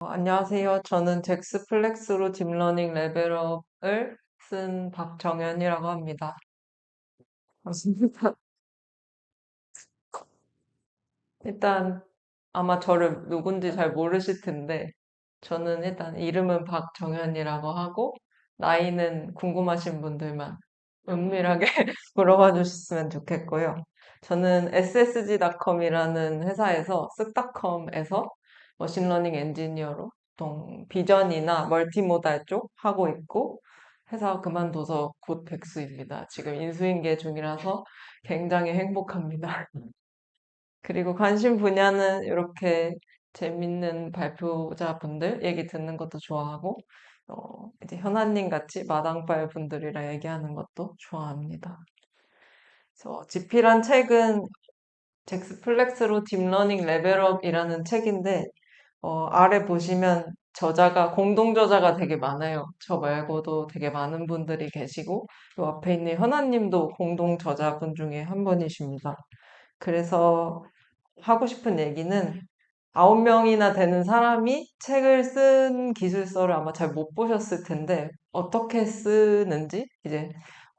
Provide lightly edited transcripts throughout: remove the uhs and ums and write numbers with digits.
안녕하세요. 저는 잭스플렉스로 딥러닝 레벨업을 쓴 박정현이라고 합니다. 반갑습니다. 일단 아마 저를 누군지 잘 모르실 텐데 저는 일단 이름은 박정현이라고 하고 나이는 궁금하신 분들만 은밀하게 물어봐 주셨으면 좋겠고요. 저는 SSG.com이라는 회사에서 쓱닷컴에서 머신러닝 엔지니어로 보통 비전이나 멀티모달 쪽 하고 있고 회사 그만둬서 곧 백수입니다. 지금 인수인계 중이라서 굉장히 행복합니다. 그리고 관심 분야는 이렇게 재밌는 발표자분들 얘기 듣는 것도 좋아하고, 이제 현아님 같이 마당발 분들이랑 얘기하는 것도 좋아합니다. 그래서 지필한 책은 잭스플렉스로 딥러닝 레벨업이라는 책인데, 아래 보시면 저자가, 공동 저자가 되게 많아요. 저 말고도 되게 많은 분들이 계시고, 요 앞에 있는 현아님도 공동 저자분 중에 한 분이십니다. 그래서 하고 싶은 얘기는 9명이나 되는 사람이 책을 쓴 기술서를 아마 잘 못 보셨을 텐데, 어떻게 쓰는지, 이제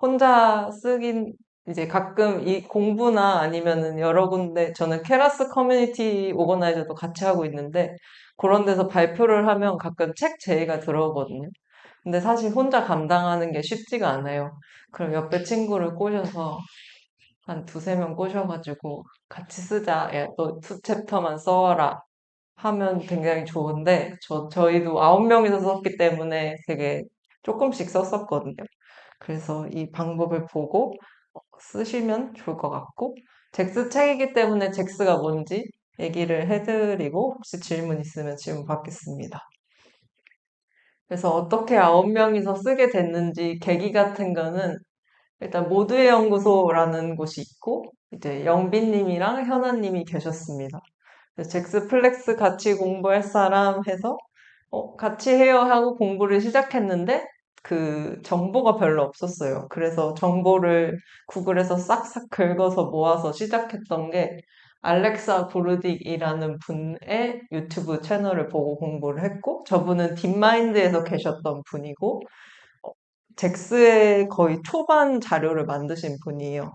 혼자 쓰긴, 이제 가끔 이 공부나 아니면은 여러 군데, 저는 케라스 커뮤니티 오거나이저도 같이 하고 있는데, 그런 데서 발표를 하면 가끔 책 제의가 들어오거든요. 근데 사실 혼자 감당하는 게 쉽지가 않아요. 그럼 옆에 친구를 꼬셔서 한 두세 명 꼬셔가지고 같이 쓰자. 야, 너 투 챕터만 써와라. 하면 굉장히 좋은데, 저희도 9명이서 썼기 때문에 되게 조금씩 썼었거든요. 그래서 이 방법을 보고 쓰시면 좋을 것 같고, 잭스 책이기 때문에 잭스가 뭔지 얘기를 해드리고, 혹시 질문 있으면 질문 받겠습니다. 그래서 어떻게 9명이서 쓰게 됐는지 계기 같은 거는 일단 모두의 연구소라는 곳이 있고, 이제 영빈님이랑 현아님이 계셨습니다. 그래서 잭스 플렉스 같이 공부할 사람 해서 같이 해요 하고 공부를 시작했는데 그 정보가 별로 없었어요. 그래서 정보를 구글에서 싹싹 긁어서 모아서 시작했던 게 알렉사 고르딕이라는 분의 유튜브 채널을 보고 공부를 했고 저분은 딥마인드에서 계셨던 분이고 어, 잭스의 거의 초반 자료를 만드신 분이에요.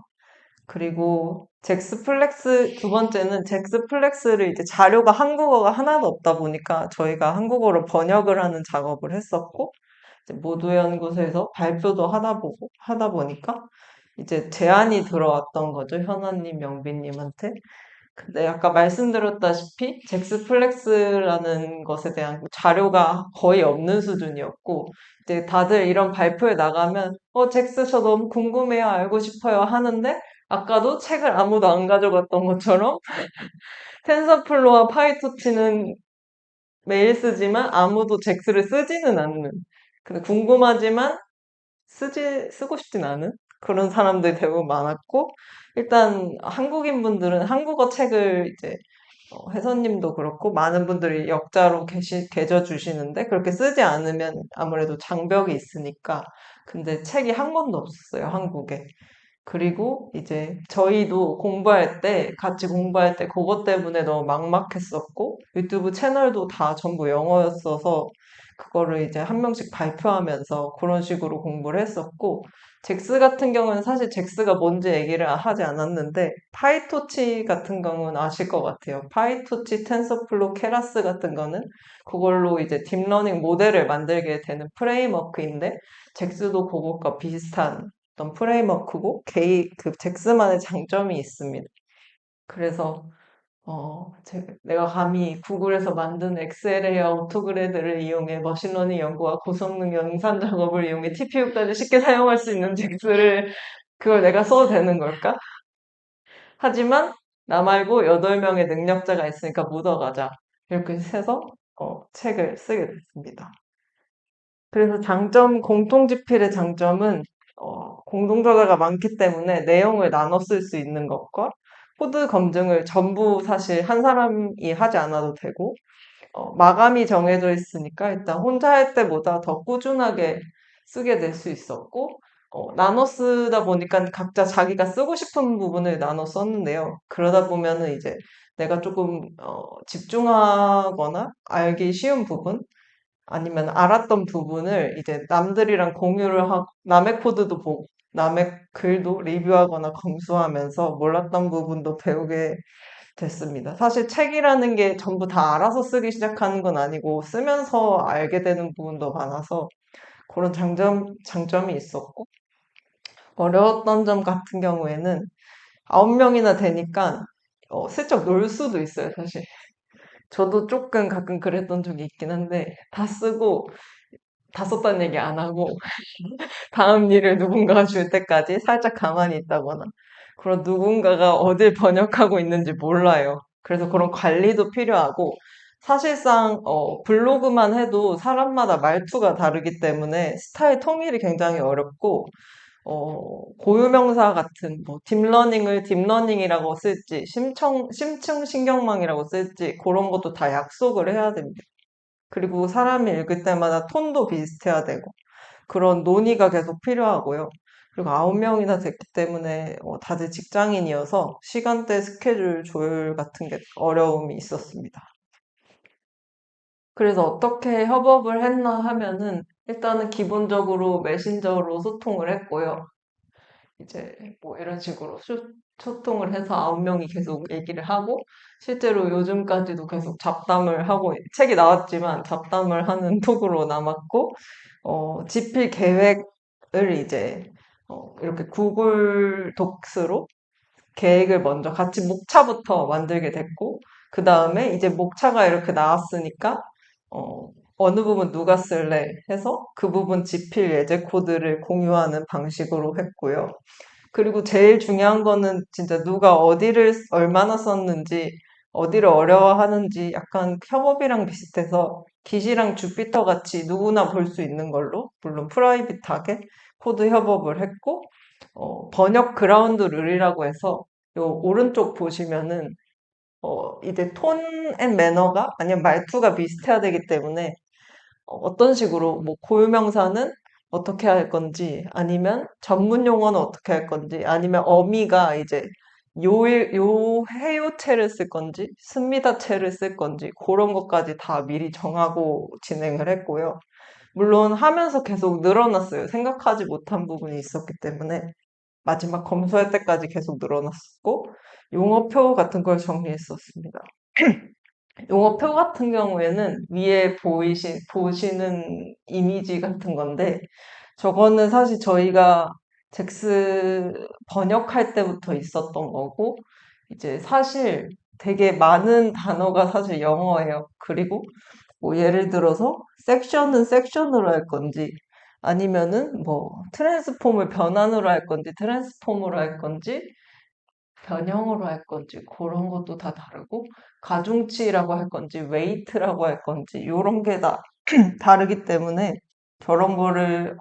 그리고 잭스플렉스 두 번째는 잭스플렉스를 이제 자료가 한국어가 하나도 없다 보니까 저희가 한국어로 번역을 하는 작업을 했었고 이제 모두 연구소에서 발표도 하다 보니까 이제 제안이 들어왔던 거죠. 현아님, 영빈님한테. 근데 아까 말씀드렸다시피 잭스플렉스라는 것에 대한 자료가 거의 없는 수준이었고 이제 다들 이런 발표에 나가면 잭스 저 너무 궁금해요 알고 싶어요 하는데 아까도 책을 아무도 안 가져갔던 것처럼 텐서플로와 파이토치는 매일 쓰지만 아무도 잭스를 쓰지는 않는 근데 궁금하지만 쓰고 싶진 않은 그런 사람들이 대부분 많았고 일단 한국인 분들은 한국어 책을 이제 혜선님도 그렇고 많은 분들이 역자로 계셔 주시는데 그렇게 쓰지 않으면 아무래도 장벽이 있으니까 근데 책이 한 권도 없었어요, 한국에. 그리고 이제 저희도 공부할 때, 같이 공부할 때 그것 때문에 너무 막막했었고 유튜브 채널도 다 전부 영어였어서 그거를 이제 한 명씩 발표하면서 그런 식으로 공부를 했었고 잭스 같은 경우는 사실 잭스가 뭔지 얘기를 하지 않았는데 파이토치 같은 경우는 아실 것 같아요. 파이토치, 텐서플로, 케라스 같은 거는 그걸로 이제 딥러닝 모델을 만들게 되는 프레임워크인데 잭스도 그것과 비슷한 어떤 프레임워크고 그 잭스만의 장점이 있습니다. 그래서 내가 감히 구글에서 만든 엑셀의 오토그래드를 이용해 머신러닝 연구와 고성능 연산 작업을 이용해 TPU까지 쉽게 사용할 수 있는 잭스를 그걸 내가 써도 되는 걸까? 하지만 나 말고 8명의 능력자가 있으니까 묻어가자. 이렇게 해서 책을 쓰게 됐습니다. 그래서 공통지필의 장점은 공동저자가 많기 때문에 내용을 나눠 쓸 수 있는 것과 코드 검증을 전부 사실 한 사람이 하지 않아도 되고 마감이 정해져 있으니까 일단 혼자 할 때보다 더 꾸준하게 쓰게 될 수 있었고, 나눠 쓰다 보니까 각자 자기가 쓰고 싶은 부분을 나눠 썼는데요. 그러다 보면은 이제 내가 조금 집중하거나 알기 쉬운 부분 아니면 알았던 부분을 이제 남들이랑 공유를 하고 남의 코드도 보고 남의 글도 리뷰하거나 검수하면서 몰랐던 부분도 배우게 됐습니다. 사실 책이라는 게 전부 다 알아서 쓰기 시작하는 건 아니고 쓰면서 알게 되는 부분도 많아서 그런 장점이 있었고 어려웠던 점 같은 경우에는 9명이나 되니까 슬쩍 놀 수도 있어요, 사실. 저도 조금 가끔 그랬던 적이 있긴 한데 다 쓰고 다 썼다는 얘기 안 하고 다음 일을 누군가가 줄 때까지 살짝 가만히 있다거나 그런 누군가가 어딜 번역하고 있는지 몰라요. 그래서 그런 관리도 필요하고 사실상 블로그만 해도 사람마다 말투가 다르기 때문에 스타일 통일이 굉장히 어렵고 고유명사 같은 뭐 딥러닝을 딥러닝이라고 쓸지 심층 신경망이라고 쓸지 그런 것도 다 약속을 해야 됩니다. 그리고 사람이 읽을 때마다 톤도 비슷해야 되고 그런 논의가 계속 필요하고요. 그리고 9명이나 됐기 때문에 다들 직장인이어서 시간대 스케줄 조율 같은 게 어려움이 있었습니다. 그래서 어떻게 협업을 했나 하면은 일단은 기본적으로 메신저로 소통을 했고요. 이제 뭐 이런 식으로 소통을 해서 9명이 계속 얘기를 하고 실제로 요즘까지도 계속 잡담을 하고 책이 나왔지만 잡담을 하는 톡으로 남았고 집필 계획을 이제 이렇게 구글 독스로 계획을 먼저 같이 목차부터 만들게 됐고, 그 다음에 이제 목차가 이렇게 나왔으니까, 어느 부분 누가 쓸래 해서 그 부분 집필 예제 코드를 공유하는 방식으로 했고요. 그리고 제일 중요한 거는 진짜 누가 어디를 얼마나 썼는지, 어디를 어려워하는지 약간 협업이랑 비슷해서 기시랑 주피터 같이 누구나 볼 수 있는 걸로, 물론 프라이빗하게 코드 협업을 했고, 번역 그라운드 룰이라고 해서 요 오른쪽 보시면은 이제 톤 앤 매너가 아니면 말투가 비슷해야 되기 때문에 어떤 식으로 뭐 고유명사는 어떻게 할 건지 아니면 전문 용어는 어떻게 할 건지 아니면 어미가 이제 해요체를 쓸 건지 습니다체를 쓸 건지 그런 것까지 다 미리 정하고 진행을 했고요. 물론 하면서 계속 늘어났어요. 생각하지 못한 부분이 있었기 때문에 마지막 검수할 때까지 계속 늘어났었고 용어표 같은 걸 정리했었습니다. 용어표 같은 경우에는 위에 보시는 이미지 같은 건데, 저거는 사실 저희가 잭스 번역할 때부터 있었던 거고, 이제 사실 되게 많은 단어가 사실 영어예요. 그리고 뭐 예를 들어서 섹션은 섹션으로 할 건지, 아니면은 뭐 트랜스폼을 변환으로 할 건지, 트랜스폼으로 할 건지, 변형으로 할 건지 그런 것도 다 다르고 가중치라고 할 건지 웨이트라고 할 건지 요런 게 다 다르기 때문에 저런 거를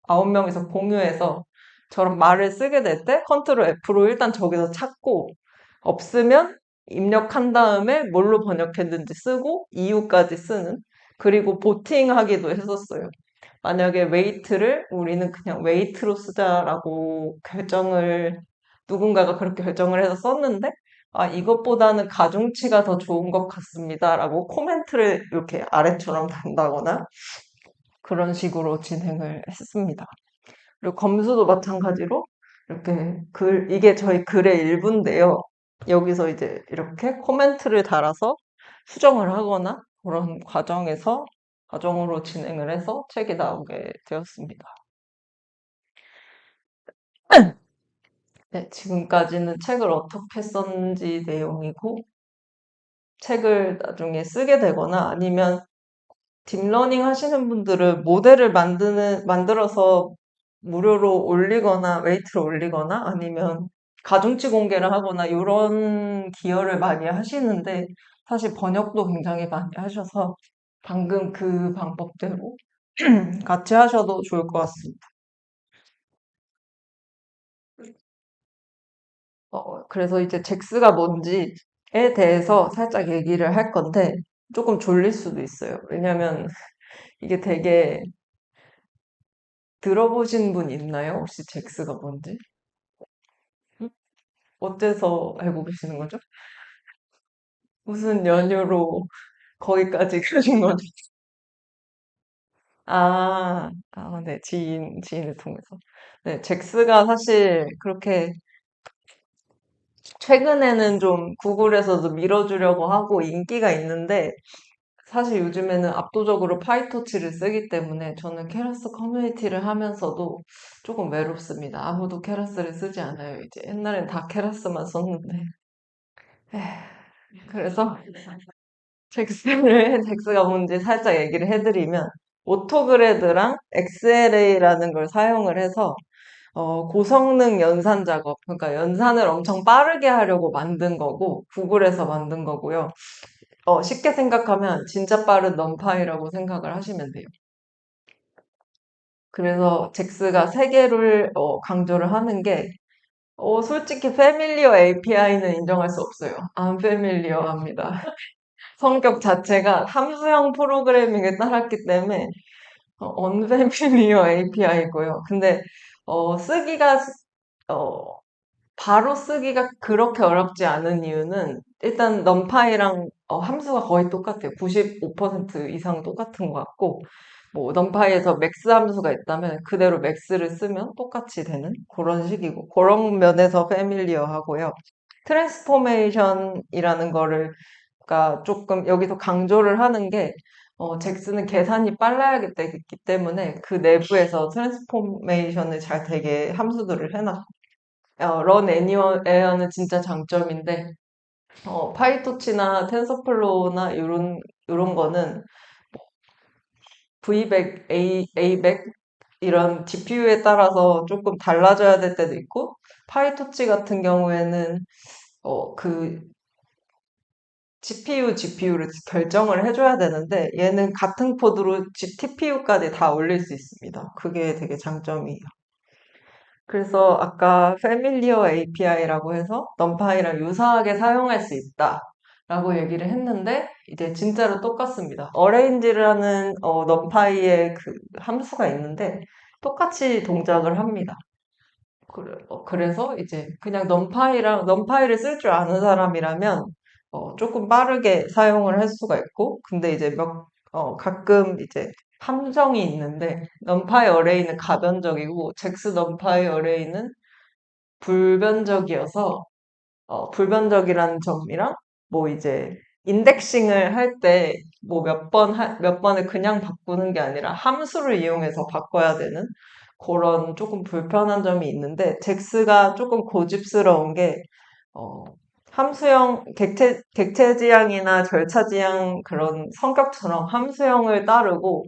9명이서 공유해서 저런 말을 쓰게 될 때 컨트롤 F로 일단 저기서 찾고 없으면 입력한 다음에 뭘로 번역했는지 쓰고 이유까지 쓰는 그리고 보팅하기도 했었어요. 만약에 웨이트를 우리는 그냥 웨이트로 쓰자라고 누군가가 그렇게 결정을 해서 썼는데, 아, 이것보다는 가중치가 더 좋은 것 같습니다라고 코멘트를 이렇게 아래처럼 단다거나 그런 식으로 진행을 했습니다. 그리고 검수도 마찬가지로 이렇게 이게 저희 글의 일부인데요. 여기서 이제 이렇게 코멘트를 달아서 수정을 하거나 그런 과정으로 진행을 해서 책이 나오게 되었습니다. 네, 지금까지는 책을 어떻게 썼는지 내용이고, 책을 나중에 쓰게 되거나 아니면 딥러닝 하시는 분들은 모델을 만들어서 무료로 올리거나 웨이트를 올리거나 아니면 가중치 공개를 하거나 이런 기여를 많이 하시는데 사실 번역도 굉장히 많이 하셔서 방금 그 방법대로 같이 하셔도 좋을 것 같습니다. 그래서 이제 잭스가 뭔지에 대해서 살짝 얘기를 할 건데 조금 졸릴 수도 있어요. 왜냐면 이게 되게 들어보신 분 있나요? 혹시 잭스가 뭔지? 음? 어째서 알고 계시는 거죠? 무슨 연유로 거기까지 가신 거죠? 네, 지인을 통해서. 네, 잭스가 사실 그렇게 최근에는 좀 구글에서도 밀어주려고 하고 인기가 있는데, 사실 요즘에는 압도적으로 파이터치를 쓰기 때문에 저는 케라스 커뮤니티를 하면서도 조금 외롭습니다. 아무도 케라스를 쓰지 않아요, 이제. 옛날엔 다 케라스만 썼는데. 그래서 잭스가 뭔지 살짝 얘기를 해드리면, 오토그래드랑 XLA라는 걸 사용을 해서 고성능 연산 작업, 그러니까 연산을 엄청 빠르게 하려고 만든 거고, 구글에서 만든 거고요. 쉽게 생각하면 진짜 빠른 넘파이라고 생각을 하시면 돼요. 그래서 잭스가 세 개를 강조를 하는 게, 솔직히 패밀리어 API는 인정할 수 없어요. 안 패밀리어합니다. 성격 자체가 함수형 프로그래밍에 따랐기 때문에 언패밀리어 API고요. 근데 쓰기가 어, 바로 쓰기가 그렇게 어렵지 않은 이유는 일단 넘파이랑 함수가 거의 똑같아요. 95% 이상 똑같은 것 같고, 뭐 넘파이에서 맥스 함수가 있다면 그대로 맥스를 쓰면 똑같이 되는 그런 식이고, 그런 면에서 패밀리어 하고요. 트랜스포메이션이라는 거를 그러니까 조금 여기서 강조를 하는 게 잭스는 계산이 빨라야 기 때문에 그 내부에서 트랜스포메이션을 잘 되게 함수들을 해놨고 런 애니어는 진짜 장점인데 파이토치나 텐서플로우나 이런 거는 V백, A백 이런 GPU에 따라서 조금 달라져야 될 때도 있고 파이토치 같은 경우에는 그 GPU를 결정을 해줘야 되는데 얘는 같은 코드로 TPU까지 다 올릴 수 있습니다. 그게 되게 장점이에요. 그래서 아까 패밀리어 API라고 해서 넘파이랑 유사하게 사용할 수 있다라고 얘기를 했는데 이제 진짜로 똑같습니다. 어레인지라는 넘파이의 그 함수가 있는데 똑같이 동작을 합니다. 그래서 이제 그냥 넘파이를 쓸 줄 아는 사람이라면 조금 빠르게 사용을 할 수가 있고, 근데 이제 가끔 이제 함정이 있는데, 넘파이 어레이는 가변적이고, 잭스 넘파이 어레이는 불변적이어서, 불변적이라는 점이랑, 뭐 이제, 인덱싱을 할 때, 뭐 몇 번을 그냥 바꾸는 게 아니라 함수를 이용해서 바꿔야 되는 그런 조금 불편한 점이 있는데, 잭스가 조금 고집스러운 게, 어, 객체 지향이나 절차 지향 그런 성격처럼 함수형을 따르고,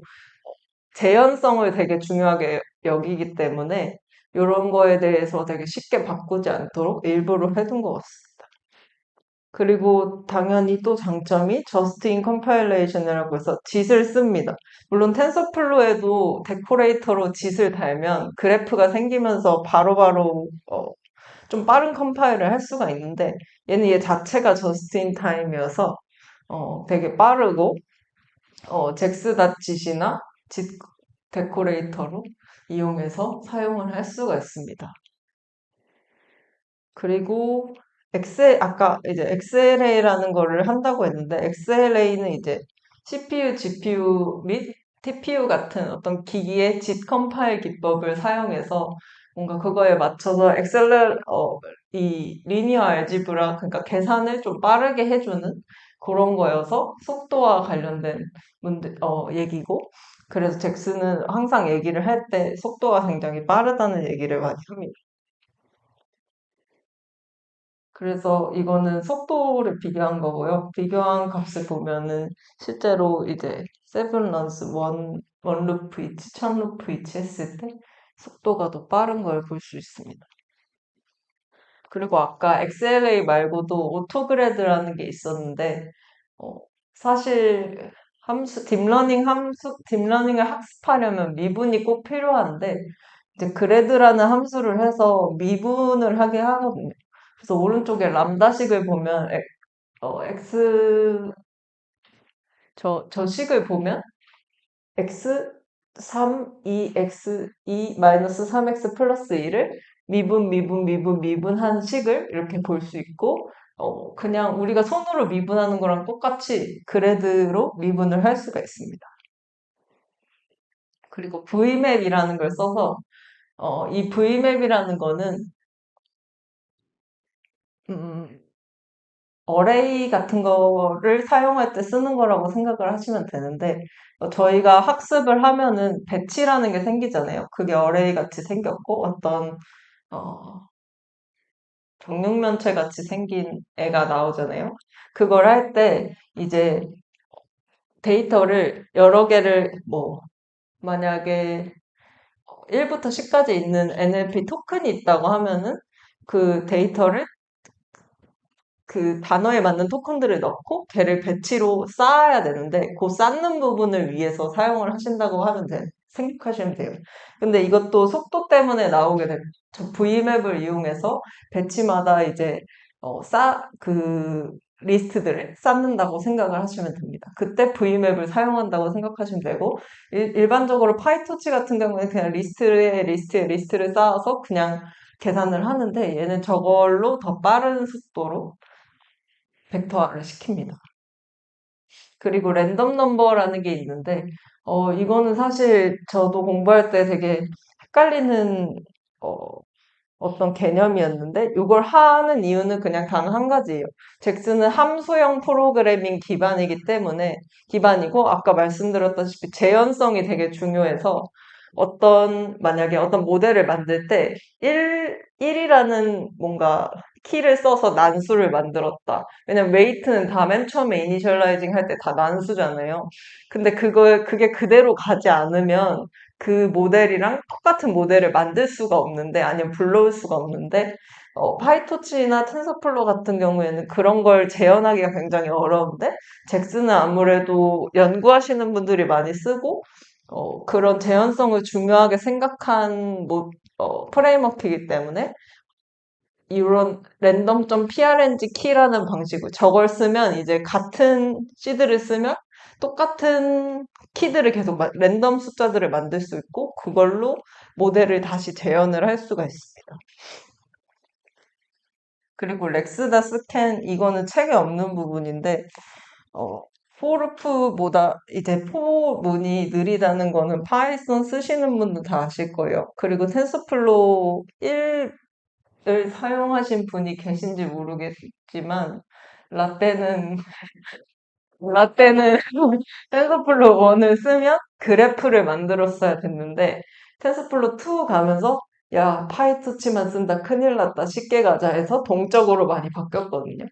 재현성을 되게 중요하게 여기기 때문에, 이런 거에 대해서 되게 쉽게 바꾸지 않도록 일부러 해둔 것 같습니다. 그리고 당연히 또 장점이 저스트인 컴파일레이션이라고 해서 짓을 씁니다. 물론 텐서플로에도 데코레이터로 짓을 달면 그래프가 생기면서 바로바로 좀 빠른 컴파일을 할 수가 있는데 얘는 얘 자체가 저스트인 타임이어서 되게 빠르고 잭스닷짓이나 짓 데코레이터로 이용해서 사용을 할 수가 있습니다. 그리고 아까 이제 XLA라는 거를 한다고 했는데, XLA는 이제 CPU, GPU 및 TPU 같은 어떤 기기의 짓 컴파일 기법을 사용해서 뭔가 그거에 맞춰서 이 리니어 알지브라, 그러니까 계산을 좀 빠르게 해주는 그런 거여서 속도와 관련된 얘기고, 그래서 잭슨은 항상 얘기를 할 때 속도가 굉장히 빠르다는 얘기를 많이 합니다. 그래서 이거는 속도를 비교한 거고요. 비교한 값을 보면은 실제로 이제 세븐런스 원 루프 이치, 천 루프 이치 했을 때 속도가 더 빠른 걸 볼 수 있습니다. 그리고 아까 XLA 말고도 오토그래드라는 게 있었는데, 어, 사실 딥러닝을 학습하려면 미분이 꼭 필요한데, 이제 그래드라는 함수를 해서 미분을 하게 하거든요. 그래서 오른쪽에 람다식을 보면, 저 식을 보면, x 3, 2x 2 마이너스 3x 플러스 2를 미분 한 식을 이렇게 볼 수 있고 그냥 우리가 손으로 미분하는 거랑 똑같이 그래드로 미분을 할 수가 있습니다. 그리고 Vmap이라는 걸 써서 이 Vmap이라는 거는 음, 어레이 같은 거를 사용할 때 쓰는 거라고 생각을 하시면 되는데 저희가 학습을 하면은 배치라는 게 생기잖아요. 그게 어레이 같이 생겼고 어떤 어, 정육면체 같이 생긴 애가 나오잖아요. 그걸 할 때 이제 데이터를 여러 개를 뭐 만약에 1부터 10까지 있는 NLP 토큰이 있다고 하면은 그 데이터를 그 단어에 맞는 토큰들을 넣고 걔를 배치로 쌓아야 되는데 그 쌓는 부분을 위해서 사용을 하신다고 하면 생각하시면 돼요. 근데 이것도 속도 때문에 나오게 됩니다. 저 V맵을 이용해서 배치마다 이제 그 리스트들을 쌓는다고 생각을 하시면 됩니다. 그때 V맵을 사용한다고 생각하시면 되고 일반적으로 파이토치 같은 경우는 그냥 리스트에 리스트를 쌓아서 그냥 계산을 하는데 얘는 저걸로 더 빠른 속도로 벡터화를 시킵니다. 그리고 랜덤 넘버라는 게 있는데, 이거는 사실 저도 공부할 때 되게 헷갈리는, 어, 어떤 개념이었는데, 이걸 하는 이유는 그냥 단 한 가지예요. 잭슨은 함수형 프로그래밍 기반이고, 아까 말씀드렸다시피 재현성이 되게 중요해서, 만약에 어떤 모델을 만들 때, 1이라는 뭔가 키를 써서 난수를 만들었다. 왜냐면 웨이트는 다 맨 처음에 이니셜라이징 할 때 다 난수잖아요. 근데 그게 그대로 가지 않으면 그 모델이랑 똑같은 모델을 만들 수가 없는데, 아니면 불러올 수가 없는데, 파이토치나 텐서플로 같은 경우에는 그런 걸 재현하기가 굉장히 어려운데, 잭슨은 아무래도 연구하시는 분들이 많이 쓰고, 그런 재현성을 중요하게 생각한 프레임워크이기 때문에, 이런 랜덤.prng 키라는 방식으로 저걸 쓰면 이제 같은 시드를 쓰면 똑같은 키들을 계속 랜덤 숫자들을 만들 수 있고 그걸로 모델을 다시 재현을 할 수가 있습니다. 그리고 렉스다 스캔 이거는 책에 없는 부분인데 어, 포르프보다 이제 포문이 느리다는 거는 파이썬 쓰시는 분들 다 아실 거예요. 그리고 텐서플로우 1을 사용하신 분이 계신지 모르겠지만 라떼는 라떼는 텐서플로우 1을 쓰면 그래프를 만들었어야 됐는데 텐서플로우 2 가면서 야 파이토치만 쓴다 큰일 났다 쉽게 가자 해서 동적으로 많이 바뀌었거든요.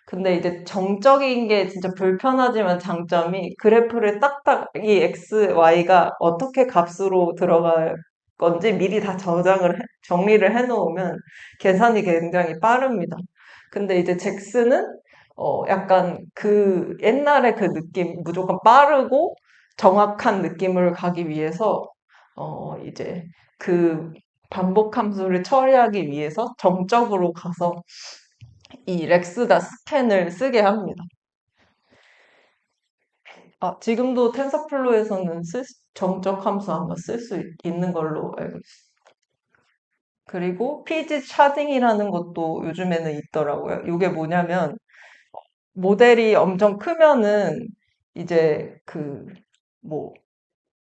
근데 이제 정적인 게 진짜 불편하지만 장점이 그래프를 딱딱 이 x, y가 어떻게 값으로 들어갈 건지 미리 다 정리를 해놓으면 계산이 굉장히 빠릅니다. 근데 이제 잭스는 약간 그 옛날의 그 느낌, 무조건 빠르고 정확한 느낌을 가기 위해서, 이제 그 반복 함수를 처리하기 위해서 정적으로 가서 이 렉스다 스캔을 쓰게 합니다. 아, 지금도 텐서플로에서는 정적 함수 아마 쓸 수 있는 걸로 알고 있어요. 그리고 피지 샤딩이라는 것도 요즘에는 있더라고요. 이게 뭐냐면 모델이 엄청 크면은 이제 뭐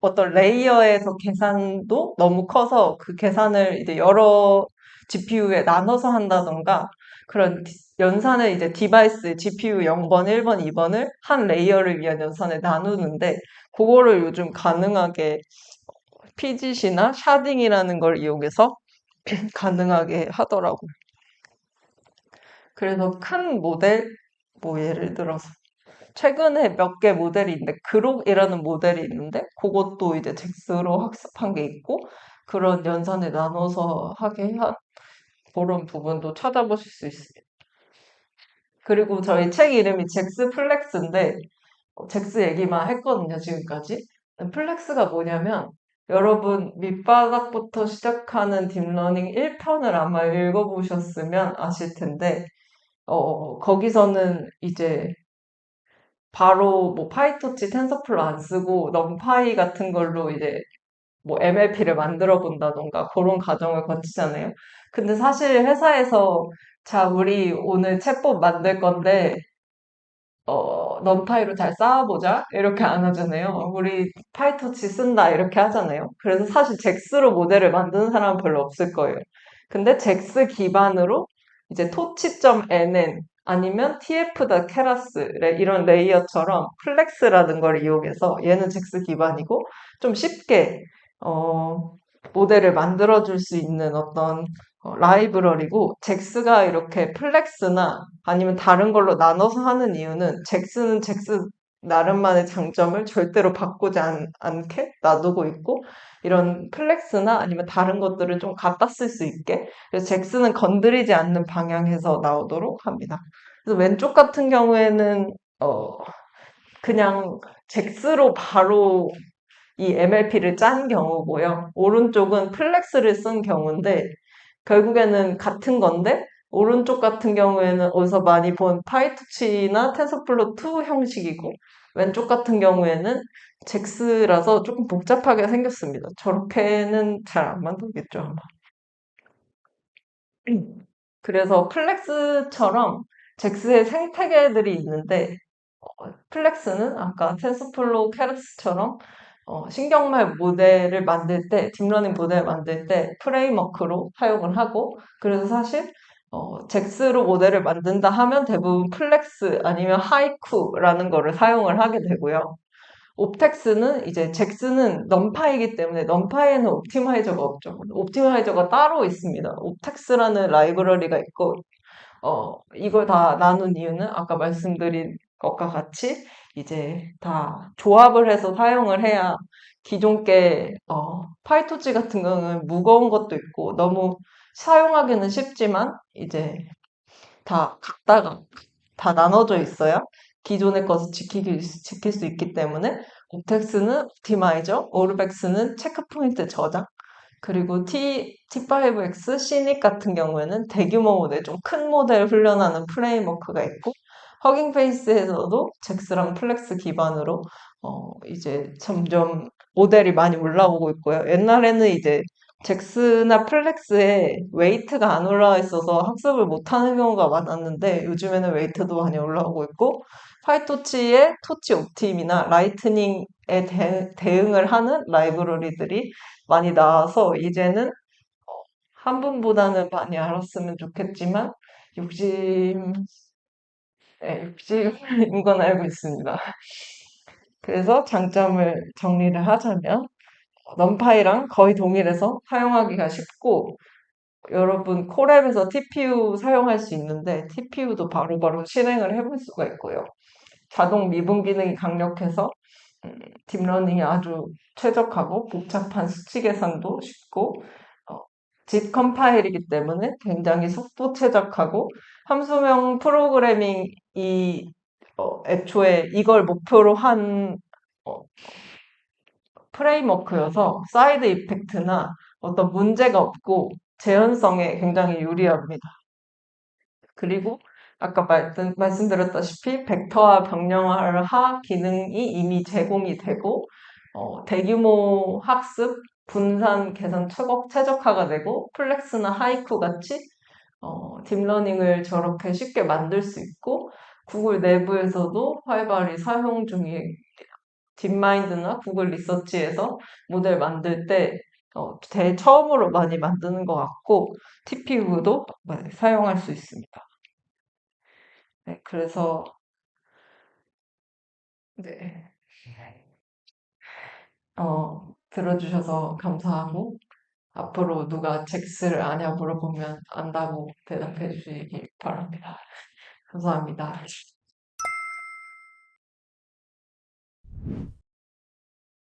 어떤 레이어에서 계산도 너무 커서 그 계산을 이제 여러 GPU에 나눠서 한다던가 그런 연산을 이제 디바이스 GPU 0번, 1번, 2번을 한 레이어를 위한 연산을 나누는데 그거를 요즘 가능하게 피짓이나 샤딩이라는 걸 이용해서 가능하게 하더라고요. 그래서 큰 모델, 뭐 예를 들어서 최근에 몇 개 모델이 있는데 그록이라는 모델이 있는데 그것도 이제 잭스로 학습한 게 있고 그런 연산을 나눠서 하게 한 그런 부분도 찾아보실 수 있습니다. 그리고 저희 책 이름이 잭스 플렉스인데 잭스 얘기만 했거든요, 지금까지. 플렉스가 뭐냐면 여러분 밑바닥부터 시작하는 딥러닝 1편을 아마 읽어보셨으면 아실 텐데 거기서는 이제 바로 뭐 파이토치 텐서플로 안 쓰고 넘파이 같은 걸로 이제 뭐 MLP를 만들어 본다던가 그런 과정을 거치잖아요. 근데 사실 회사에서 자, 우리 오늘 챗봇 만들 건데, 넌파이로 잘 쌓아보자? 이렇게 안 하잖아요. 우리 파이터치 쓴다? 이렇게 하잖아요. 그래서 사실 잭스로 모델을 만드는 사람은 별로 없을 거예요. 근데 잭스 기반으로 이제 토치.nn 아니면 tf 케라스 이런 레이어처럼 플렉스라는 걸 이용해서 얘는 잭스 기반이고 좀 쉽게 어, 모델을 만들어줄 수 있는 어떤 라이브러리고 잭스가 이렇게 플렉스나 아니면 다른 걸로 나눠서 하는 이유는 잭스는 잭스 나름만의 장점을 절대로 바꾸지 않게 놔두고 있고 이런 플렉스나 아니면 다른 것들을 좀 갖다 쓸 수 있게 그래서 잭스는 건드리지 않는 방향에서 나오도록 합니다. 그래서 왼쪽 같은 경우에는 그냥 잭스로 바로 이 MLP를 짠 경우고요. 오른쪽은 플렉스를 쓴 경우인데 결국에는 같은 건데 오른쪽 같은 경우에는 어디서 많이 본 파이투치나 텐서플로 2 형식이고 왼쪽 같은 경우에는 잭스라서 조금 복잡하게 생겼습니다. 저렇게는 잘 안 만들겠죠, 아마. 그래서 플렉스처럼 잭스의 생태계들이 있는데 플렉스는 아까 텐서플로우 케르스처럼 신경말 모델을 만들 때, 딥러닝 모델을 만들 때 프레임워크로 사용을 하고, 그래서 사실 잭스로 모델을 만든다 하면 대부분 플렉스 아니면 하이쿠라는 거를 사용을 하게 되고요. 옵텍스는 이제 잭스는 넘파이기 때문에 넘파이에는 옵티마이저가 없죠. 옵티마이저가 따로 있습니다. 옵텍스라는 라이브러리가 있고 이걸 다 나눈 이유는 아까 말씀드린 것과 같이 이제 다 조합을 해서 사용을 해야 기존 게, 파이토치 같은 경우는 무거운 것도 있고 너무 사용하기는 쉽지만 이제 다 각다가 다 나눠져 있어야 기존의 것을 지킬 수 있기 때문에 옵텍스는 옵티마이저, 오르백스는 체크포인트 저장, 그리고 T5X 시닉 같은 경우에는 대규모 모델, 좀 큰 모델 훈련하는 프레임워크가 있고, 허깅페이스에서도 잭스랑 플렉스 기반으로, 이제 점점 모델이 많이 올라오고 있고요. 옛날에는 이제 잭스나 플렉스에 웨이트가 안 올라와 있어서 학습을 못하는 경우가 많았는데, 요즘에는 웨이트도 많이 올라오고 있고, 파이토치의 토치 옵팀이나 라이트닝에 대응을 하는 라이브러리들이 많이 나와서 이제는 한 분보다는 많이 알았으면 좋겠지만 욕심, 네, 욕심인 건 알고 있습니다. 그래서 장점을 정리를 하자면 넘파이랑 거의 동일해서 사용하기가 쉽고 여러분 콜앱에서 TPU 사용할 수 있는데 TPU도 바로바로 실행을 해볼 수가 있고요. 자동 미분 기능이 강력해서 음, 딥러닝이 아주 최적하고 복잡한 수치 계산도 쉽고 어, 집 컴파일이기 때문에 굉장히 속도 최적하고 함수명 프로그래밍이 애초에 이걸 목표로 한 어, 프레임워크여서 사이드 이펙트나 어떤 문제가 없고 재현성에 굉장히 유리합니다. 그리고 아까 말씀드렸다시피 벡터와 병렬화 기능이 이미 제공이 되고 대규모 학습, 분산, 계산 최적화가 되고 플렉스나 하이쿠 같이 딥러닝을 저렇게 쉽게 만들 수 있고 구글 내부에서도 활발히 사용 중이에요. 딥마인드나 구글 리서치에서 모델 만들 때 처음으로 많이 만드는 것 같고 TPU도 사용할 수 있습니다. 네, 그래서 네, 들어주셔서 감사하고 앞으로 누가 잭스를 아냐 물어보면 안다고 대답해 주시기 바랍니다. 감사합니다.